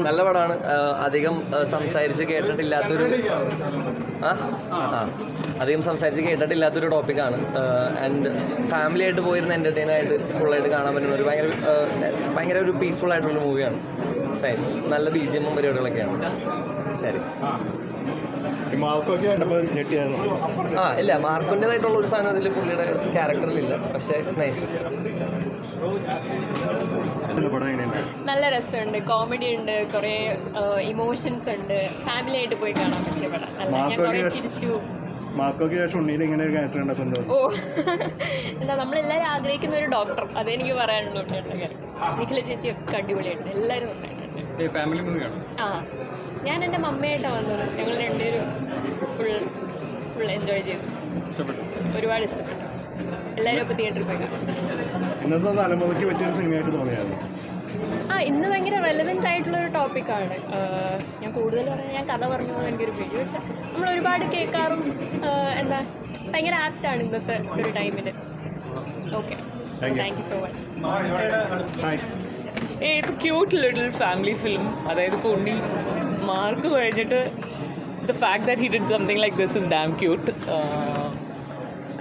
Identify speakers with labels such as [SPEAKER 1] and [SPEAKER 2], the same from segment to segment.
[SPEAKER 1] നല്ല പടമാണ്. അധികം സംസാരിച്ച് കേട്ടിട്ടില്ലാത്തൊരു അധികം സംസാരിച്ച് കേട്ടിട്ടില്ലാത്തൊരു ടോപ്പിക്കാണ്. ആൻഡ് ഫാമിലി ആയിട്ട് പോയിരുന്ന എൻ്റർടൈൻ ആയിട്ട് ഫുള്ളായിട്ട് കാണാൻ പറ്റുന്ന ഒരു ഭയങ്കര ഒരു പീസ്ഫുൾ ആയിട്ടുള്ളൊരു മൂവിയാണ്. നൈസ്. നല്ല BGM പരിപാടികളൊക്കെയാണ്. ശരി. ഇല്ല, മാർക്കിൻ്റെതായിട്ടുള്ള ഒരു സാധനം അതിൽ പുള്ളിയുടെ ക്യാരക്ടറിലില്ല. പക്ഷേ നൈസ്.
[SPEAKER 2] നല്ല രസമുണ്ട്, കോമഡി ഉണ്ട്, കുറേ ഇമോഷൻസ് ഉണ്ട്. ഫാമിലി ആയിട്ട് പോയി കാണാൻ പറ്റിയ പടം. ഞാൻ കുറേ ചിരിച്ചു. എന്താ നമ്മളെല്ലാവരും ആഗ്രഹിക്കുന്ന ഒരു ഡോക്ടർ, അതെനിക്ക് പറയാനുള്ളൂ. നിഖില ചേച്ചി ഒക്കെ അടിപൊളിയായിട്ട് എല്ലാവരും നന്നായിട്ടുണ്ട്. ഞാൻ എൻ്റെ മമ്മയായിട്ടാണ് വന്നത്. ഞങ്ങൾ രണ്ടുപേരും ഫുൾ എൻജോയ് ചെയ്തു. ഒരുപാട് ഇഷ്ടപ്പെട്ടു. എല്ലാവരും ഇപ്പോൾ തിയേറ്ററിൽ പോയി കാണും. ഇന്ന് ഭയങ്കര റെലവെൻ്റ് ആയിട്ടുള്ളൊരു ടോപ്പിക്കാണ്. ഞാൻ കൂടുതൽ പറഞ്ഞാൽ ഞാൻ കഥ പറഞ്ഞു പോകുന്നത് എനിക്കൊരു പേടി. പക്ഷെ നമ്മൾ ഒരുപാട് കേൾക്കാറും എന്താ ഭയങ്കര ആപ്റ്റാണ് ഇന്നത്തെ ഒരു ടൈമിൽ. Okay, thank you so much.
[SPEAKER 3] It's cute little family film. അതായത് ഇപ്പോൾ ഉണ്ണി മാർക്ക് കഴിഞ്ഞിട്ട് the fact that he did something like this is damn cute,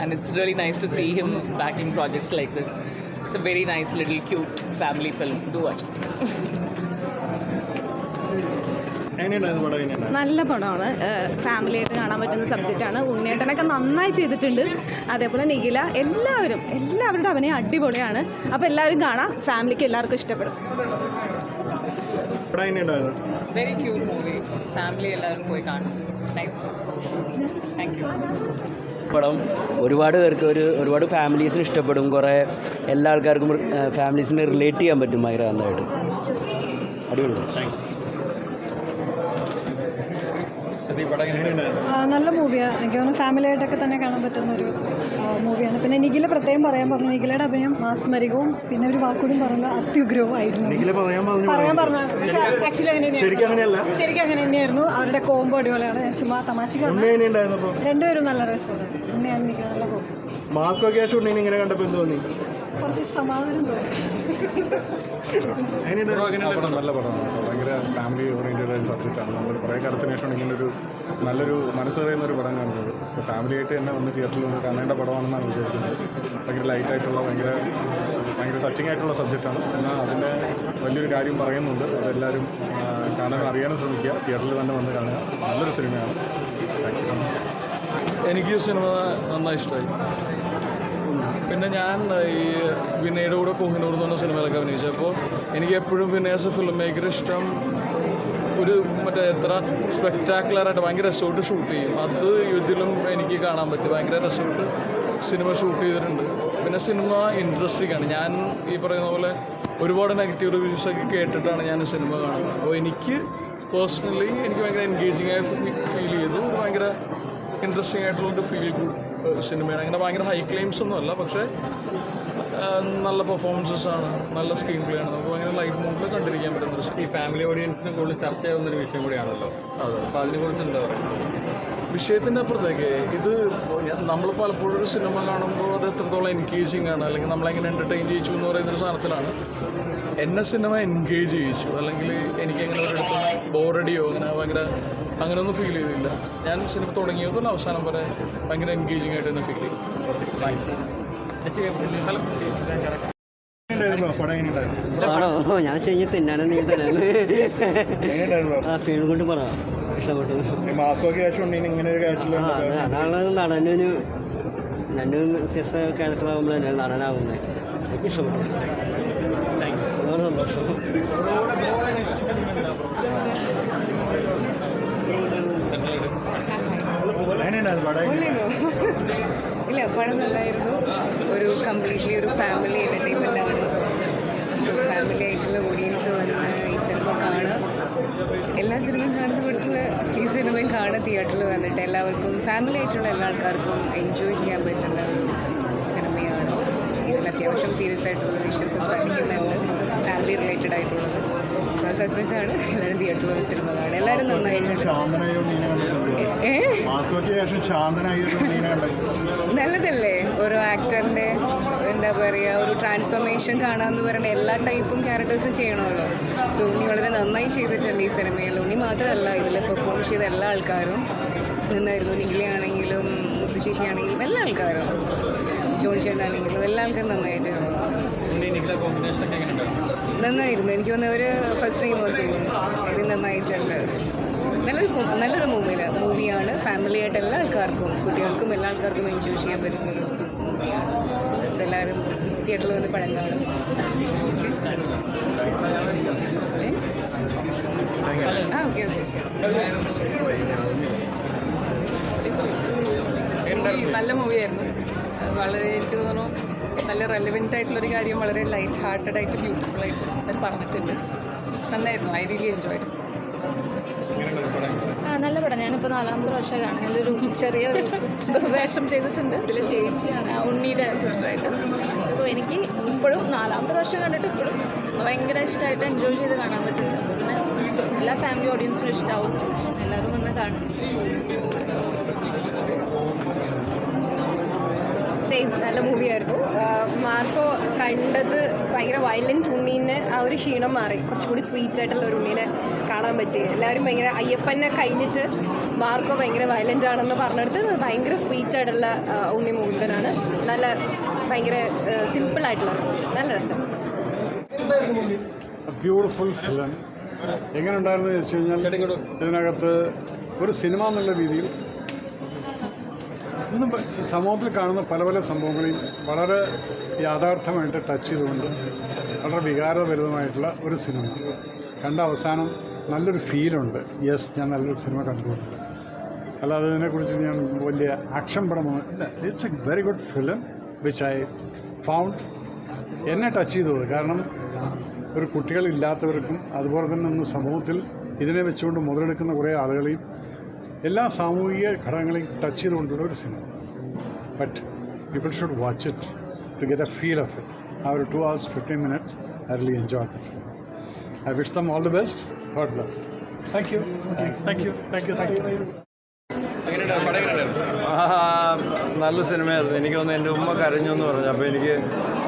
[SPEAKER 3] and it's really nice to see him backing projects like this. It's a very nice little cute family film. Do watch it.
[SPEAKER 4] നല്ല പടമാണ്. Family ആയിട്ട് കാണാൻ പറ്റുന്ന സബ്ജക്റ്റാണ്. ഉണ്ണിയേട്ടനൊക്കെ നന്നായി ചെയ്തിട്ടുണ്ട്. അതേപോലെ നിഖില, എല്ലാവരുടെ അഭിനയം അടിപൊളിയാണ്. അപ്പോൾ എല്ലാവരും കാണാം. ഫാമിലിക്ക് എല്ലാവർക്കും ഇഷ്ടപ്പെടും.
[SPEAKER 3] Very cute movie. ഫാമിലി എല്ലാവരും പോയി കാണും. നൈസ്. Thank you.
[SPEAKER 5] പടം ഒരുപാട് പേർക്ക് ഒരുപാട് ഫാമിലീസിന് ഇഷ്ടപ്പെടും. കുറേ എല്ലാ ആൾക്കാർക്കും ഫാമിലീസിനെ റിലേറ്റ് ചെയ്യാൻ പറ്റും ഭയങ്കര നന്നായിട്ട്. അടിപൊളി.
[SPEAKER 6] നല്ല മൂവിയാണ്. എനിക്ക് തോന്നുന്നു ഫാമിലി ആയിട്ടൊക്കെ തന്നെ കാണാൻ പറ്റുന്നൊരു മൂവിയാണ്. പിന്നെ നിഖില പ്രത്യേകം പറയാൻ പറഞ്ഞു. നിഖിലയുടെ അഭിനയം മാസ്മരികവും പിന്നെ ഒരു വാക്കുകൂടി പറഞ്ഞ അത്യുഗ്രവും ആയിരുന്നു. പറയാൻ പറഞ്ഞു. പക്ഷേ ആക്ച്വലി ശരിക്കും അങ്ങനെ തന്നെയായിരുന്നു. അവരുടെ കോംബോ അടിപൊളിയാണ്. ഞാൻ ചുമ്മാ തമാശക്കാണ്. രണ്ടുപേരും നല്ല രസമാണ്. ഉണ്ണിയാണ് നിഖില നല്ല കോംബോ. കുറച്ച് സമാധാനം തോന്നി.
[SPEAKER 7] നല്ല പടമാണ്. ഭയങ്കര ഫാമിലി ഓറിയൻറ്റഡ് ആയ സബ്ജക്റ്റാണ്. നമ്മൾ കുറേ കാലത്തിന് ശേഷം ഇങ്ങനൊരു നല്ലൊരു മനസ്സറിയുന്ന ഒരു പടം കാണുന്നത്. ഇപ്പോൾ ഫാമിലി ആയിട്ട് തന്നെ വന്ന് തിയേറ്ററിൽ വന്ന് കാണേണ്ട പടമാണെന്നാണ് വിചാരിക്കുന്നത്. ഭയങ്കര ലൈറ്റായിട്ടുള്ള ഭയങ്കര ടച്ചിങ് ആയിട്ടുള്ള സബ്ജക്റ്റാണ്. എന്നാൽ അതിൻ്റെ വലിയൊരു കാര്യം പറയുന്നുണ്ട്. അതെല്ലാവരും കാണാൻ അറിയാനും ശ്രമിക്കുക. തിയേറ്ററിൽ തന്നെ വന്ന് കാണുക. നല്ലൊരു സിനിമയാണ്.
[SPEAKER 8] എനിക്ക് സിനിമ നന്നായി ഇഷ്ടമായി. പിന്നെ ഞാൻ ഈ വിനയുടെ കൂടെ കോഹിനൂർ എന്ന് പറഞ്ഞ സിനിമയിലൊക്കെ അഭിനയിച്ചപ്പോൾ എനിക്ക് എപ്പോഴും വിനയ ആസ് എ ഫിലിം മേക്കർ ഇഷ്ടം ഒരു എത്ര സ്പെക്ടാക്കുലറായിട്ട് ഭയങ്കര രസമായിട്ട് ഷൂട്ട് ചെയ്യും. അത് ഇതിലും എനിക്ക് കാണാൻ പറ്റും. ഭയങ്കര രസമായിട്ട് സിനിമ ഷൂട്ട് ചെയ്തിട്ടുണ്ട്. പിന്നെ സിനിമ ഇൻട്രസ്റ്റിംഗ് ആണ്. ഞാൻ ഈ പറയുന്ന പോലെ ഒരുപാട് നെഗറ്റീവ് റിവ്യൂസൊക്കെ കേട്ടിട്ടാണ് ഞാൻ സിനിമ കാണുന്നത്. അപ്പോൾ എനിക്ക് പേഴ്സണലി എനിക്ക് ഭയങ്കര എൻഗേജിങ് ആയി ഫീൽ ചെയ്തു. ഭയങ്കര ഇൻട്രസ്റ്റിംഗ് ആയിട്ടുള്ളൊരു ഫീൽ ഗുഡ് സിനിമയാണ്. അങ്ങനെ ഭയങ്കര ഹൈ ക്ലെയിംസ് ഒന്നും അല്ല, പക്ഷേ നല്ല പെർഫോമൻസസ് ആണ്, നല്ല സ്ക്രീൻ പ്ലേ ആണ്. നമുക്ക് ഭയങ്കര ലൈറ്റ് മൂഡിൽ കണ്ടിരിക്കാൻ പറ്റുന്ന ഈ ഫാമിലി ഓഡിയൻസിന് കൂടുതൽ ചർച്ച ചെയ്യുന്നൊരു വിഷയം കൂടിയാണല്ലോ. അതെ. അപ്പോൾ അതിനെക്കുറിച്ച് എന്താ പറയുക? വിഷയത്തിൻ്റെ അപ്പുറത്തേക്ക് ഇത് നമ്മൾ പലപ്പോഴും ഒരു സിനിമ കാണുമ്പോൾ അത് എത്രത്തോളം എൻഗേജിങ് ആണ്, അല്ലെങ്കിൽ നമ്മളെങ്ങനെ എൻ്റർടൈൻ ചെയ്യിച്ചു എന്ന് പറയുന്നൊരു സാധനത്തിലാണ്. എന്നെ സിനിമ എൻഗേജ് ചെയ്യിച്ചു, അല്ലെങ്കിൽ എനിക്കങ്ങനെ ഒരിടത്ത് ബോറടിയോ അങ്ങനെയൊന്നും ഫീൽ ചെയ്തില്ല. ഞാൻ സിനിമ തുടങ്ങിയപ്പോൾ അവസാനം വരെ ഭയങ്കര എൻഗേജിങ് ആയിട്ട് തന്നെ ഫീൽ ചെയ്തു.
[SPEAKER 5] ആണോ? ഞാൻ ചെയ്യ തിന്നാനും നീ തന്നെ ഫീൽ കൊണ്ട് പറയാം. ഇഷ്ടപ്പെട്ടു. അതാണ് നടനൊരു വ്യത്യസ്ത ക്യാരക്ടറാകുമ്പോൾ തന്നെ നടനാകുന്നത്. എനിക്ക് ഇഷ്ടപ്പെട്ടു. ഒരുപാട് സന്തോഷം.
[SPEAKER 4] ഇല്ല, പടം നല്ലായിരുന്നു. ഒരു കംപ്ലീറ്റ്ലി ഒരു ഫാമിലി എൻ്റർടൈൻമെൻ്റ് ആണ്. ഫാമിലി ആയിട്ടുള്ള ഓഡിയൻസ് വന്ന് ഈ സിനിമ കാണുക. എല്ലാ സിനിമയും കാണുന്ന കൂട്ടത്തിൽ ഈ സിനിമയും കാണുക. തിയേറ്ററിൽ വന്നിട്ട് എല്ലാവർക്കും ഫാമിലി ആയിട്ടുള്ള എല്ലാ ആൾക്കാർക്കും എൻജോയ് ചെയ്യാൻ പറ്റുന്ന ഒരു സിനിമയാണ്. ഇതിൽ അത്യാവശ്യം സീരിയസ് ആയിട്ടുള്ള വിഷയം സംസാരിക്കുന്നുണ്ട്, ഫാമിലി റിലേറ്റഡ് ആയിട്ടുള്ളത്. സസ്പെൻസ് ആണ്. എല്ലാവരും തിയേറ്ററിൽ സിനിമ കാണുക. എല്ലാവരും നന്നായിട്ടുണ്ട്. നല്ലതല്ലേ ഒരു ആക്ടറിൻ്റെ എന്താ പറയുക ഒരു ട്രാൻസ്ഫോർമേഷൻ കാണാമെന്ന് പറയുന്നത് എല്ലാ ടൈപ്പും ക്യാരക്ടേഴ്സും ചെയ്യണമല്ലോ. സോ ഉണ്ണി വളരെ നന്നായി ചെയ്തിട്ടുണ്ട് ഈ സിനിമയിൽ. ഉണ്ണി മാത്രമല്ല ഇതിൽ പെർഫോം ചെയ്ത എല്ലാ ആൾക്കാരും നന്നായിരുന്നു. നിഖിലയാണെങ്കിലും മുത്തുശേഷിയാണെങ്കിലും എല്ലാ ആൾക്കാരും, ജോൺ ചേട്ടനാണെങ്കിലും എല്ലാ ആൾക്കാരും നന്നായിട്ട് നന്നായിരുന്നു. എനിക്ക് തോന്നുന്നു ഒരു ഫസ്റ്റ് ടൈം തോന്നുന്നു ഇത് നന്നായിട്ടുണ്ട്. നല്ലൊരു മൂവിയാണ്. ഫാമിലിയായിട്ട് എല്ലാ ആൾക്കാർക്കും, കുട്ടികൾക്കും എല്ലാ ആൾക്കാർക്കും എൻജോയ് ചെയ്യാൻ പറ്റുന്നൊരു മൂവിയാണ്. സോ എല്ലാവരും തിയേറ്ററിൽ വന്ന് പടം കാണും. ഓക്കെ
[SPEAKER 9] നല്ല മൂവിയായിരുന്നു. വളരെ എനിക്ക് തോന്നുന്നു നല്ല റെലവെൻ്റ് ആയിട്ടുള്ളൊരു കാര്യം വളരെ ലൈറ്റ് ഹാർട്ടഡ് ആയിട്ട് ബ്യൂട്ടിഫുൾ ആയിട്ട് അവർ പറഞ്ഞിട്ടുണ്ട്. നന്നായിരുന്നു. I really enjoy.
[SPEAKER 2] നല്ല പടം. ഞാനിപ്പോൾ 4ാമത്തെ പ്രാവശ്യം കാണാം. അതിലൊരു ചെറിയ വേഷം ചെയ്തിട്ടുണ്ട്. ഇതിൽ ചേച്ചിയാണ് ഉണ്ണിയുടെ സിസ്റ്ററായിട്ട്. സോ എനിക്ക് ഇപ്പോഴും 4ാമത്തെ പ്രാവശ്യം കണ്ടിട്ട് ഇപ്പോഴും ഭയങ്കര ഇഷ്ടമായിട്ട് എൻജോയ് ചെയ്ത് കാണാൻ പറ്റുന്നുണ്ട്. പിന്നെ എല്ലാ ഫാമിലി ഓഡിയൻസിനും ഇഷ്ടമാവും. എല്ലാവരും വന്ന് കാണും.
[SPEAKER 10] സെയിം നല്ല മൂവിയായിരുന്നു. മാർക്കോ കണ്ടത് ഭയങ്കര വയലൻറ്റ് ഉണ്ണീനെ ആ ഒരു ക്ഷീണം മാറി കുറച്ചുകൂടി സ്വീറ്റ് ആയിട്ടുള്ള ഒരു ഉണ്ണീനെ കാണാൻ പറ്റി. എല്ലാവരും ഭയങ്കര അയ്യപ്പനെ കഴിഞ്ഞിട്ട് മാർക്കോ ഭയങ്കര വയലൻ്റ് ആണെന്ന് പറഞ്ഞെടുത്ത് ഭയങ്കര സ്വീറ്റ് ആയിട്ടുള്ള ഉണ്ണി മുകുന്ദനാണ്. നല്ല ഭയങ്കര സിമ്പിളായിട്ടുള്ള നല്ല രസം.
[SPEAKER 7] Beautiful film. എങ്ങനെ ഉണ്ടായിരുന്നു വെച്ച് കഴിഞ്ഞാൽ ഇതിനകത്ത് ഒരു സിനിമ എന്നുള്ള രീതിയിൽ ഇന്ന് സമൂഹത്തിൽ കാണുന്ന പല പല സംഭവങ്ങളെയും വളരെ യാഥാർത്ഥ്യമായിട്ട് ടച്ച് ചെയ്തുകൊണ്ട് വളരെ വികാരഭരിതമായിട്ടുള്ള ഒരു സിനിമ കണ്ട അവസാനം നല്ലൊരു ഫീലുണ്ട്. യെസ്, ഞാൻ നല്ലൊരു സിനിമ കണ്ടുകൊണ്ടില്ല. അല്ലാതെ ഇതിനെക്കുറിച്ച് ഞാൻ വലിയ ആക്ഷൻ പടമൊന്നും ഇല്ല. It's A very good film which I found എന്നെ ടച്ച് ചെയ്തത്. കാരണം ഒരു കുട്ടികളില്ലാത്തവർക്കും അതുപോലെ തന്നെ ഇന്ന് സമൂഹത്തിൽ ഇതിനെ വെച്ചുകൊണ്ട് മുതലെടുക്കുന്ന കുറേ ആളുകളെയും എല്ലാ സാമൂഹിക ഘടകങ്ങളെയും ടച്ച് ചെയ്തുകൊണ്ടുള്ള ഒരു സിനിമ. But people should watch it to get a feel of it. ആ ഒരു 2 hours 15 minutes I really enjoyed the film. I wish them all the best. God bless. Thank you. Thank you. Thank you. Thank you.
[SPEAKER 1] നല്ല സിനിമയായിരുന്നു. എനിക്ക് തോന്നുന്നു എൻ്റെ ഉമ്മ കരഞ്ഞു എന്ന് പറഞ്ഞു. അപ്പോൾ എനിക്ക്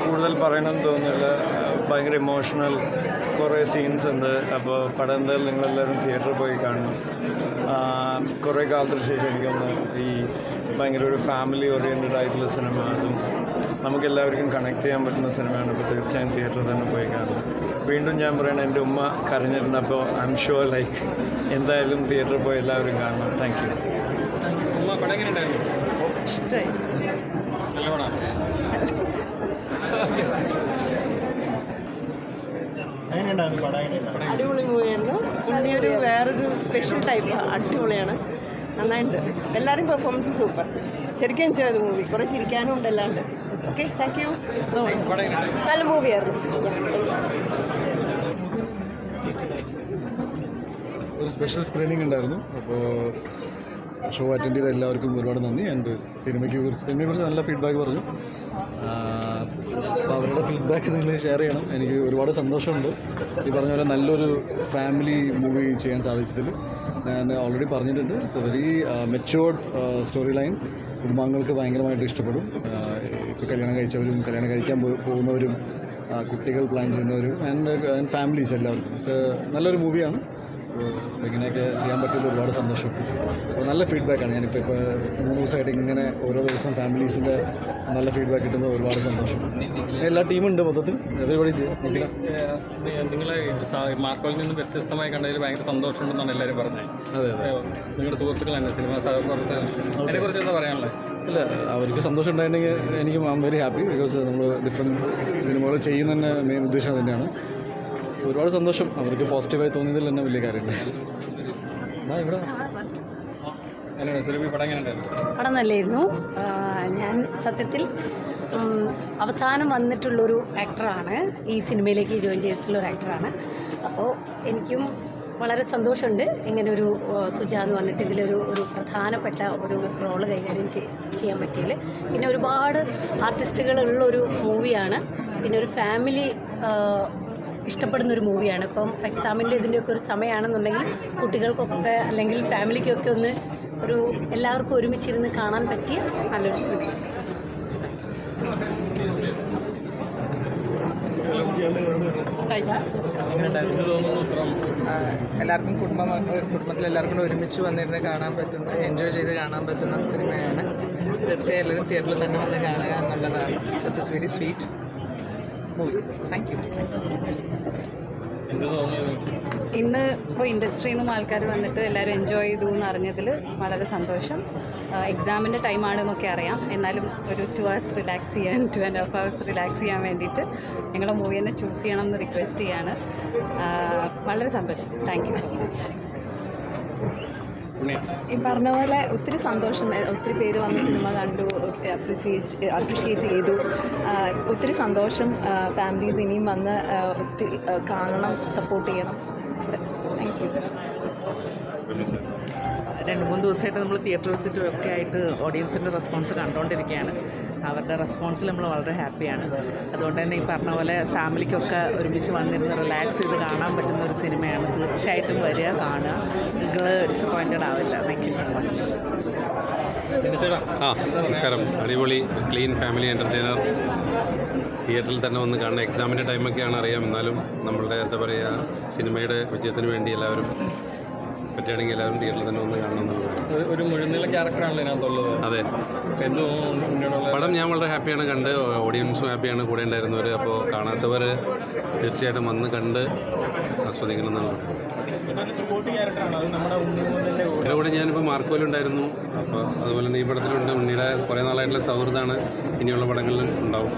[SPEAKER 1] കൂടുതൽ പറയണമെന്ന് തോന്നുന്നില്ല. ഭയങ്കര ഇമോഷണൽ കുറേ സീൻസ് ഉണ്ട്. അപ്പോൾ പടം എന്തായാലും നിങ്ങളെല്ലാവരും തിയേറ്ററിൽ പോയി കാണണം. കുറേ കാലത്തിന് ശേഷം എനിക്ക് തോന്നുന്നു ഈ ഭയങ്കര ഒരു ഫാമിലി ഓറിയൻറ്റഡ് ആയിട്ടുള്ള സിനിമ, അതും നമുക്കെല്ലാവർക്കും കണക്ട് ചെയ്യാൻ പറ്റുന്ന സിനിമയാണ്. അപ്പോൾ തീർച്ചയായും തിയേറ്ററിൽ തന്നെ പോയി കാണണം. വീണ്ടും ഞാൻ പറയണം, എൻ്റെ ഉമ്മ കരഞ്ഞിട്ടുണ്ട്. അപ്പോൾ ഐ എം ഷുവർ ലൈക്ക് എന്തായാലും തിയേറ്ററിൽ പോയി എല്ലാവരും കാണണം. Thank you.
[SPEAKER 10] ഇഷ്ടമായി.
[SPEAKER 11] അടിപൊളി മൂവിയായിരുന്നു. ഉണ്ണി ഒരു വേറൊരു സ്പെഷ്യൽ ടൈപ്പ്. അടിപൊളിയാണ്, നന്നായിട്ട്. എല്ലാവരും പെർഫോമൻസ് സൂപ്പർ. ശരിക്കും എൻജോയ് ചെയ്ത മൂവി. കുറേ ചിരിക്കാനും ഉണ്ട്, എല്ലാം ഉണ്ട്. Okay, thank you.
[SPEAKER 10] നല്ല മൂവിയായിരുന്നു.
[SPEAKER 7] ഒരു സ്പെഷ്യൽ സ്ക്രീനിങ് ഉണ്ടായിരുന്നു. അപ്പോൾ ഷോ അറ്റൻഡ് ചെയ്ത എല്ലാവർക്കും ഒരുപാട് നന്ദി. ആൻഡ് സിനിമയെക്കുറിച്ച് നല്ല ഫീഡ്ബാക്ക് പറഞ്ഞു. അപ്പോൾ അവരുടെ ഫീഡ്ബാക്ക് നിങ്ങൾ ഷെയർ ചെയ്യണം. എനിക്ക് ഒരുപാട് സന്തോഷമുണ്ട് ഈ പറഞ്ഞ പോലെ നല്ലൊരു ഫാമിലി മൂവി ചെയ്യാൻ സാധിച്ചതിൽ. ഞാൻ ഓൾറെഡി പറഞ്ഞിട്ടുണ്ട്, it's A very matured story line. കുടുംബാംഗങ്ങൾക്ക് ഭയങ്കരമായിട്ട് ഇഷ്ടപ്പെടും. ഇപ്പോൾ കല്യാണം കഴിച്ചവരും കല്യാണം കഴിക്കാൻ പോകുന്നവരും കുട്ടികൾ പ്ലാൻ ചെയ്യുന്നവരും ആൻഡ് ഫാമിലീസ് എല്ലാവർക്കും നല്ലൊരു മൂവിയാണ്. ഇങ്ങനെയൊക്കെ ചെയ്യാൻ പറ്റിയതിൽ ഒരുപാട് സന്തോഷം. അപ്പോൾ നല്ല ഫീഡ്ബാക്കാണ്. ഞാനിപ്പോൾ 3 ദിവസമായിട്ട് ഇങ്ങനെ ഓരോ ദിവസം ഫാമിലീസിൻ്റെ നല്ല ഫീഡ്ബാക്ക് കിട്ടുമ്പോൾ ഒരുപാട് സന്തോഷം. എല്ലാ ടീമുണ്ട് മൊത്തത്തിൽ. എവരിബഡി നോക്കില്ല.
[SPEAKER 8] നിങ്ങളെ മാർക്കോയിൽ നിന്ന് വ്യത്യസ്തമായി കണ്ടതിൽ ഭയങ്കര സന്തോഷമുണ്ടെന്നാണ് എല്ലാവരും പറഞ്ഞത്.
[SPEAKER 7] അതെ,
[SPEAKER 8] നിങ്ങളുടെ സുഹൃത്തുക്കൾ തന്നെ സിനിമ സഹപ്രവർത്തകർ, അതിനെക്കുറിച്ച് എന്താ പറയാനുള്ളത്?
[SPEAKER 7] ഇല്ല, അവർക്ക് സന്തോഷം ഉണ്ടായിട്ടുണ്ടെങ്കിൽ എനിക്ക് I am very happy. Because നമ്മൾ ഡിഫറെൻറ്റ് സിനിമകൾ ചെയ്യുന്നതിൻ്റെ മെയിൻ ഉദ്ദേശം തന്നെയാണ്. ഒരുപാട് സന്തോഷം. അവർക്ക് പോസിറ്റീവായി തോന്നിയതിൽ തന്നെ വലിയ കാര്യമുണ്ട്. ഇവിടെ
[SPEAKER 2] പടം നല്ലായിരുന്നു. ഞാൻ സത്യത്തിൽ അവസാനം വന്നിട്ടുള്ളൊരു ആക്ടറാണ്. ഈ സിനിമയിലേക്ക് ജോയിൻ ചെയ്തിട്ടുള്ളൊരു ആക്ടറാണ്. അപ്പോൾ എനിക്കും വളരെ സന്തോഷമുണ്ട് ഇങ്ങനൊരു സുജാത് വന്നിട്ട് ഇതിലൊരു പ്രധാനപ്പെട്ട ഒരു റോള് കൈകാര്യം ചെയ്യാൻ പറ്റിയതിൽ. പിന്നെ ഒരുപാട് ആർട്ടിസ്റ്റുകളുള്ളൊരു മൂവിയാണ്. പിന്നെ ഒരു ഫാമിലി ഇഷ്ടപ്പെടുന്നൊരു മൂവിയാണ്. ഇപ്പം എക്സാമിൻ്റെ ഇതിൻ്റെയൊക്കെ ഒരു സമയമാണെന്നുണ്ടെങ്കിൽ കുട്ടികൾക്കൊക്കെ അല്ലെങ്കിൽ ഫാമിലിക്കൊക്കെ ഒന്ന് എല്ലാവർക്കും ഒരുമിച്ചിരുന്ന് കാണാൻ പറ്റിയ നല്ലൊരു സിനിമയാണ്.
[SPEAKER 12] എല്ലാവർക്കും കുടുംബത്തിലെല്ലാവർക്കും കൂടെ ഒരുമിച്ച് വന്നിരുന്ന് കാണാൻ പറ്റുന്ന എൻജോയ് ചെയ്ത് കാണാൻ പറ്റുന്ന സിനിമയാണ്. തീർച്ചയായും എല്ലാവരും തിയേറ്ററിൽ തന്നെ വന്ന് കാണുക എന്നുള്ളതാണ്. It's is very sweet movie. Thank you.
[SPEAKER 4] ഇന്ന് ഇപ്പോൾ ഇൻഡസ്ട്രിയിൽ നിന്നും ആൾക്കാർ വന്നിട്ട് എല്ലാവരും എൻജോയ് ചെയ്തു എന്ന് അറിഞ്ഞതിൽ വളരെ സന്തോഷം. എക്സാമിൻ്റെ ടൈമാണെന്നൊക്കെ അറിയാം, എന്നാലും ഒരു 2 hours റിലാക്സ് ചെയ്യാൻ 2.5 hours റിലാക്സ് ചെയ്യാൻ വേണ്ടിയിട്ട് ഞങ്ങളുടെ മൂവി തന്നെ ചൂസ് ചെയ്യണം എന്ന് റിക്വസ്റ്റ് ചെയ്യാണ്. വളരെ സന്തോഷം. Thank you so much.
[SPEAKER 11] ഈ പറഞ്ഞ പോലെ ഒത്തിരി സന്തോഷം, ഒത്തിരി പേര് വന്ന് സിനിമ കണ്ടു, അപ്രിഷ്യേറ്റ് ചെയ്തു. ഒത്തിരി സന്തോഷം. ഫാമിലീസ് ഇനിയും വന്ന് ഒത്തിരി കാണണം, സപ്പോർട്ട് ചെയ്യണം. Thank you.
[SPEAKER 12] 2-3 ദിവസമായിട്ട് നമ്മൾ തിയേറ്റർ വിസിറ്റും ഒക്കെ ആയിട്ട് ഓഡിയൻസിൻ്റെ റെസ്പോൺസ് കണ്ടുകൊണ്ടിരിക്കുകയാണ്. അവരുടെ റെസ്പോൺസിൽ നമ്മൾ വളരെ ഹാപ്പിയാണ്. അതുകൊണ്ട് തന്നെ ഈ പറഞ്ഞ പോലെ ഫാമിലിക്കൊക്കെ ഒരുമിച്ച് വന്നിരുന്ന് റിലാക്സ് ചെയ്ത് കാണാൻ പറ്റുന്ന ഒരു സിനിമയാണ്. തീർച്ചയായിട്ടും വരിക, കാണുക. നിങ്ങൾ ഡിസപ്പോയിൻറ്റഡ് ആവില്ല. Thank you so much.
[SPEAKER 13] നമസ്കാരം. അടിപൊളി ക്ലീൻ ഫാമിലി എൻ്റർടൈനർ. തിയേറ്ററിൽ തന്നെ വന്ന് കാണുന്ന എക്സാമിൻ്റെ ടൈമൊക്കെയാണ് അറിയാം. എന്നാലും നമ്മളുടെ എന്താ പറയുക, സിനിമയുടെ വിജയത്തിന് വേണ്ടി എല്ലാവരും പറ്റുകയാണെങ്കിൽ എല്ലാവരും തിയേറ്ററിൽ തന്നെ വന്ന് കാണണമെന്നുള്ളത്.
[SPEAKER 8] ഒരു മുഴുനീള ക്യാരക്ടറാണല്ലോ ഇതിനകത്തുള്ളത്.
[SPEAKER 13] അതെ,
[SPEAKER 8] എന്ത് തോന്നുന്നു?
[SPEAKER 13] പടം ഞാൻ വളരെ ഹാപ്പിയാണ് കണ്ട്, ഓഡിയൻസും ഹാപ്പിയാണ് കൂടെ ഉണ്ടായിരുന്നവർ. അപ്പോൾ കാണാത്തവർ തീർച്ചയായിട്ടും വന്ന് കണ്ട് ആസ്വദിക്കണം എന്നാണ്. എൻ്റെ കൂടെ ഞാനിപ്പോൾ മാർക്കോയിലുണ്ടായിരുന്നു. അപ്പോൾ അതുപോലെ തന്നെ ഈ പടത്തിലുണ്ട്. ഉണ്ണിയുടെ കുറേ നാളായിട്ടുള്ള സൗഹൃദമാണ്. ഇനിയുള്ള പടങ്ങളിൽ ഉണ്ടാവും.